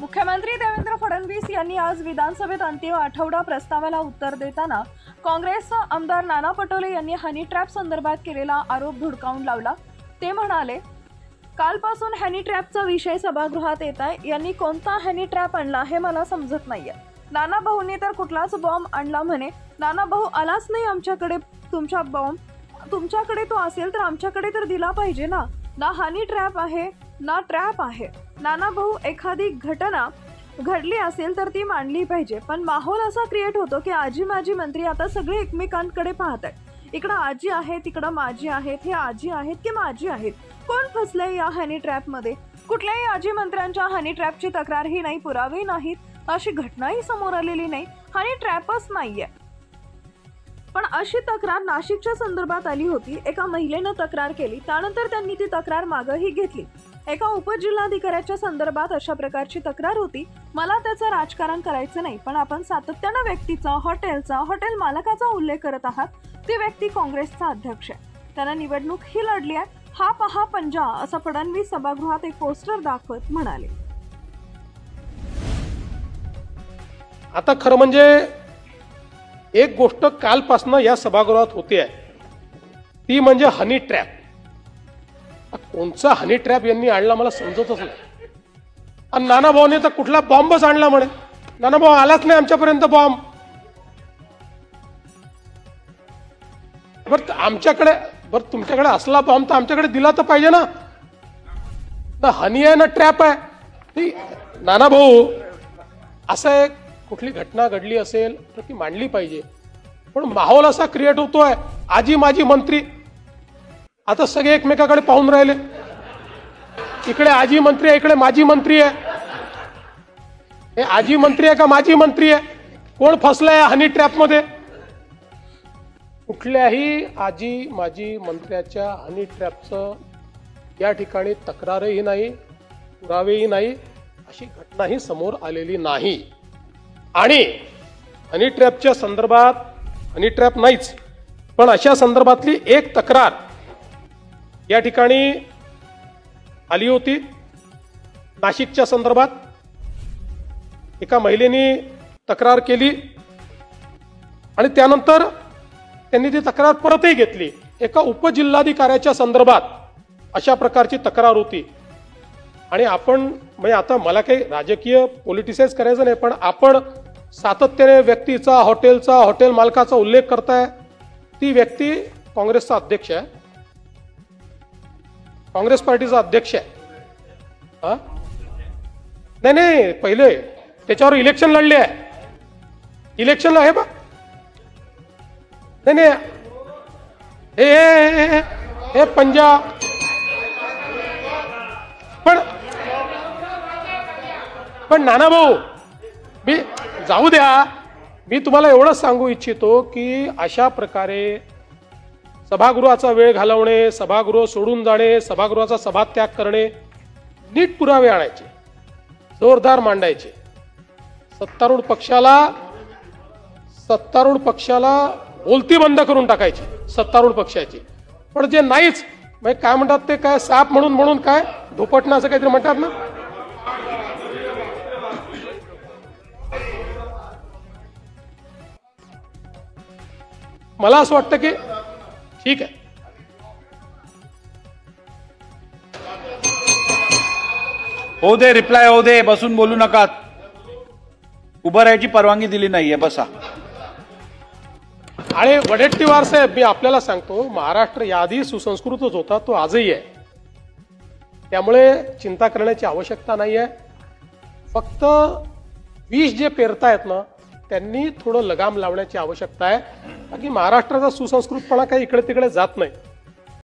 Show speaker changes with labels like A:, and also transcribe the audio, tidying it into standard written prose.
A: मुख्यमंत्री देवेंद्र फडणवीस यांनी आज विधानसभेत अंतिम आठवडा प्रस्तावाला उत्तर देताना काँग्रेस आमदार नाना पटोले यांनी हनी ट्रॅप संदर्भात केलेला आरोप धुडकावून लावला। ते म्हणाले, कालपासून हनी ट्रॅपचा विषय सभागृहात येत आहे। यांनी कोणता हनी ट्रॅप आणला हे मला समजत नाहीये। नाना भाऊंनी तर कुठलाच बॉम्ब आणला म्हणे। नाना भाऊ आलाच नाही आमच्याकडे। तुमचा बॉम्ब तुमच्याकडे तो असेल तर आमच्याकडे तर दिला पाहिजे ना। ना हनी ट्रॅप आहे ना ट्रॅप आहे। नाना भाऊ एखादी घटना घडली असेल तर ती मांडली पाहिजे, पण माहोल असा क्रिएट होतो की आजी माजी मंत्री आता सगळे एकमेकांकडे पाहत आहेत। इकडे आजी आहे, तिकडे माजी आहेत। हे आजी आहेत की माजी आहेत? कोण फसले या हनी ट्रॅप मध्ये? कुठल्याही आजी मंत्र्यांच्या हनी ट्रॅपची तक्रारही नाही, पुरावे नाहीत, अशी घटनाही समोर आलेली नाही। हनी ट्रॅपच नाहीये। पण अशी तक्रार नाशिकच्या संदर्भात आली होती। एका महिलेने तक्रार केली, त्यानंतर त्यांनी ती तक्रार मागेही घेतली। एका उपजिल्हाधिकाऱ्याच्या संदर्भात अशा प्रकारची तक्रार होती। मला त्याचं राजकारण करायचं नाही, पण आपण सातत्याने व्यक्तीचा, हॉटेल मालकाचा उल्लेख करत आहात। ती व्यक्ती काँग्रेसचा अध्यक्ष आहे, त्याने निवडणूक ही लढली आहे। हा पहा पंजा, असं फडणवीस सभागृहात एक पोस्टर दाखवत म्हणाले।
B: आता खरं म्हणजे एक गोष्ट कालपासून या सभागृहात होते आहे, ती म्हणजे हनी ट्रॅप। कोणचा हनी ट्रॅप यांनी आणला मला समजतच नाही। आणि नाना भाऊने तर कुठला बॉम्बच आणला म्हणे। नाना भाऊ आलाच नाही आमच्यापर्यंत बॉम्ब। बरं आमच्याकडे, बरं तुमच्याकडे असला बॉम्ब तर आमच्याकडे दिला तर पाहिजे ना। ना हनी आहे ना ट्रॅप आहे। नाना भाऊ असं आहे, कुठली घटना घडली असेल तर ती मांडली पाहिजे, पण माहोल असा क्रिएट होतोय आजी माजी मंत्री आता सगळे एकमेकाकडे पाहून राहिले। इकडे आजी मंत्री आहे, इकडे माजी मंत्री आहे। हे आजी मंत्री आहे का माजी मंत्री आहे? कोण फसलाय हनी ट्रॅप मध्ये? कुठल्याही आजी माजी मंत्र्याच्या हनी ट्रॅपचं या ठिकाणी तक्रारही नाही, पुरावेही नाही, अशी घटनाही समोर आलेली नाही। आणि हनी ट्रॅपच्या संदर्भात हनी ट्रॅप नाहीच, पण अशा संदर्भातली एक तक्रार या ठिकाणी आली होती। नाशिकच्या संदर्भात एका महिलेने तक्रार केली आणि त्यानंतर त्यांनी ती तक्रार परतही घेतली। एका उपजिल्हाधिकाऱ्याच्या संदर्भात अशा प्रकारची तक्रार होती। आणि आपण म्हणजे आता मला काही राजकीय पॉलिटिसाइज करायचं नाही, पण आपण सातत्याने व्यक्तीचा, हॉटेल मालकाचा उल्लेख करताय। ती व्यक्ती काँग्रेसचा अध्यक्ष आहे, काँग्रेस पार्टीचा अध्यक्ष आहे। नाही पहिले त्याच्यावर इलेक्शन लढले आहे, इलेक्शनला आहे बा। नाही हे पंजाब पण नाना भाऊ मी जाऊ द्या। मी तुम्हाला एवढंच सांगू इच्छितो की अशा प्रकारे सभागृहाचा वेळ घालवणे, सभागृह सोडून जाणे, सभागृहाचा सभात्याग करणे, नीट पुरावे आणायचे, जोरदार मांडायचे। सत्तारूढ पक्षाला बोलती बंद करून टाकायची सत्तारूढ पक्षाची। पण जे नाहीच म्हणजे काय म्हणतात ते, काय साप म्हणून काय धोपटणं असं काहीतरी म्हणतात ना। मला असं वाटतं की ठीक आहे,
C: हो दे, रिप्लाय हो दे, बसून बोलू नका। उभं राहायची परवानगी दिली नाहीये, बसा।
B: आणि वडेट्टीवार साहेब, मी आपल्याला सांगतो, महाराष्ट्र याआधी सुसंस्कृतच होता, तो आजही आहे। त्यामुळे चिंता करण्याची आवश्यकता नाही आहे। फक्त विष जे पेरतायत ना, त्यांनी थोडं लगाम लावण्याची आवश्यकता आहे, बाकी महाराष्ट्राचा सुसंस्कृतपणा काही इकडे तिकडे जात नाही।